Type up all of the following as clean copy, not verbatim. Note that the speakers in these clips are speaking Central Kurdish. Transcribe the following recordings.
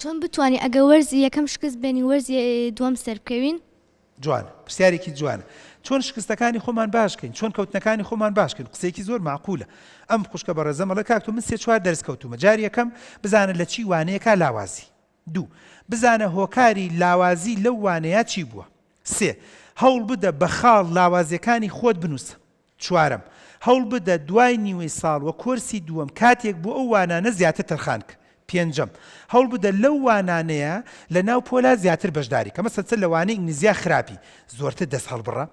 چۆن بتوانانی ئەگە وەرزی یەکەم شکست بێنی وەرزی دووەم سەرکەوین؟ جوان پرسیارێکی جوانە. چۆن شکستەکانی خۆمان باشکەین، چۆن کەوتنەکانی خۆمان باشکەین. قسەیەکی زۆر معقولە. ئەم خوشکە بەڕێزەمەڵە کاکتۆ من سێ چوار دەرس کەوتومە. جاری یەکەم بزانە لە چی وانەیەکە لاوازی. دوو بزانە هۆکاری لاوازی لەو وانەیە چی بووە. سێ هەوڵ بدە بە خاڵ لاوازیەکانی خۆت بنووسە. چوارەم هەوڵ بدە دوای نیوەی ساڵ وە کۆرسی دووەم کاتێک بۆ ئەو وانانە زیاتر تەرخان کە. پێنجەم هەوڵ بدە لەو وانانەیە لە ناو پۆلا زیاتر بەشداری کە مەسەڵەن لە وانەی ئینگلیزیە خراپی زۆرتر دەست هەڵبڕە،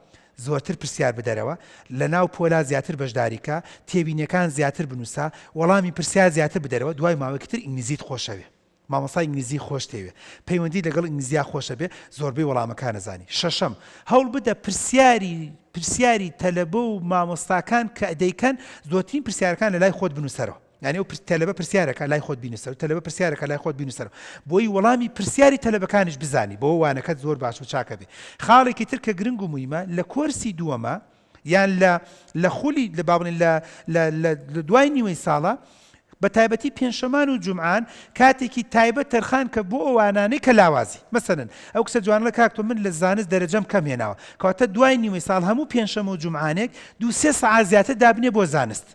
زۆرتر پرسیار بدەرەوە، لە ناو پۆلا زیاتر بەشداریکە، تێبینیەکان زیاتر بنووسە، وەڵامی پرسیار زیاتر بدەرەوە، دوای ماوەیەکتر ئینگلیزیت خۆشەوێ. مامۆسای ئینگلیزی خۆش تێوێ، پەیوەندی لەگەڵ ئینگلیزیا خۆشە بێ، زۆربەی وەڵامەکان نەزانی. شەشەم هەوڵ بدە پرسیاری تەلەبە و مامۆستاکان کە دەیکەن زۆرترین پرسیارەکان لە لای خۆت بنووسەرەوە. یعنی ئەو تەلەبە پرسیارەکە لای خۆت بینووسەر، تەلەبە پرسیارەکە لای خۆت بینووسەرەوە، بۆی وەڵامی پرسیاری تەلەبەکانیش بزانی، بۆ وانەکەت زۆر باش و چاکە بێ. خاڵێکی تر کە گرنگ و مویمە لە کۆرسی دووەمە یان لە خولی لە باڵێن لە دوای نیوەی ساڵە بە تایبەتی پێنجشەمان و جومعان کاتێکی تایبەت تەرخان کە بۆ ئەوانانەی کە لاوازی. مەسەڵەن ئەو کچە جوانە کاکتۆ من لە زانست دەرەجەم کەم هێناوە، کەواتە دوای نیوەی ساڵ هەموو پێنجشەمە و جومعانێک 2-3 سەعات زیاتر دابنێ بۆ زانست.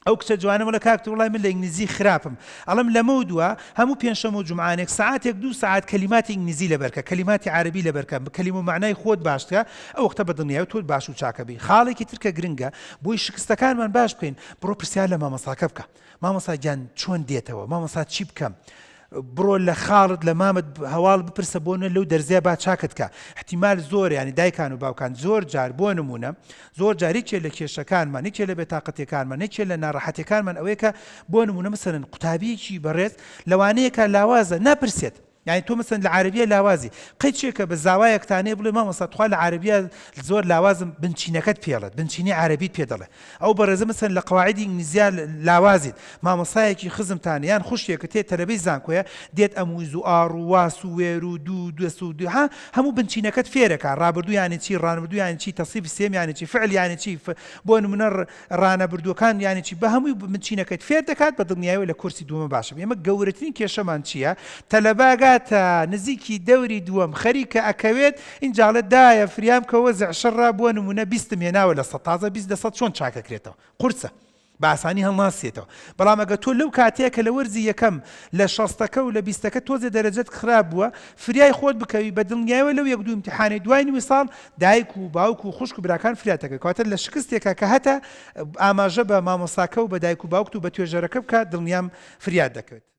ئەو کچە جوانە وڵە کاکتۆ وڵای من لە ئینگلیزی خراپم، ئەڵم لەمە دووە هەموو پێنجشەمە و جومعانێک سەعاتێک 2 سەعات کەلیماتی ئینگلیزی لەبەرکە، کەلیماتی عەرەبی لەبەرکە، کەلیم و معنای خۆت باشکە، ئەو وەختە بەدڵنیایی تۆ باش و چاکە بی. خاڵێکی تر کە گرنگە بۆی شکستەکانمان باش بکەین، بڕۆ پرسیار لە مامۆستاکە بکە. مامۆستا گیان چۆن دێتەوە؟ مامۆستا چی بکەم؟ بڕۆ لە خاڵت لە مامت هەواڵ بپرسە بۆنە لەو دەرزێ با چاکت کە. احتیمال زۆر ینی دایکان و باوکان زۆر جار بۆ نمونە زۆر جاری چێ لە کێشەکانمان، نێکێ لە بێتاقەتیەکانمان، نێکێ لە ناڕەحەتیەکانمان ئەوەیە کە بۆ نمونە مەسەڵەن قوتابیەکی بەڕێز لەوانەیەکە لاوازە ناپرسێت. يعني تو مثلا العربية لاوازي قيت شيك بزاوايا كتاني بلي ما مصات خال العربية زور لوازم بنشينكت بيلت بنشيني عربي بيدله أو برز مثلا لقواعد إنجليزية لاوازي ما مصايك خزم تاني يعني خشية كتير تلفزيون كويا ديت أموزو واسو ويرو دو سودو ها همو بنشينكت فيرك رابردو يعني شيء رانبردو يعني شيء تصيف السيم يعني شيء فعل يعني شيء بون من رانا بردو كان يعني شيء بهمو بنشينكت فيرك بدل ولا كرسي دوما باشا يعني ما جورتين كيشمان شيء تلباقة نزيكي دوري دوام خريكة أكويت إن جعلت داية فريام كوزع شراب ونمونا بيستم هنا ولا سطازة بيست دصت شون شاكا كريتو قرصة باساني هالناسيتو بلا ما قلتو لو كاتيك لورزي يكم لشاستك ولا بيستك توزي درجات خراب فرياي خود بكوي بدل نياوي لو يقدو امتحاني دوين وصال دايكو باوكو خشكو براكان فرياتك كواتل لشكستيكا كهتا أما جبا ما مصاكو بدايكو باوكتو بتوجركب كدل نيام فريات دكوت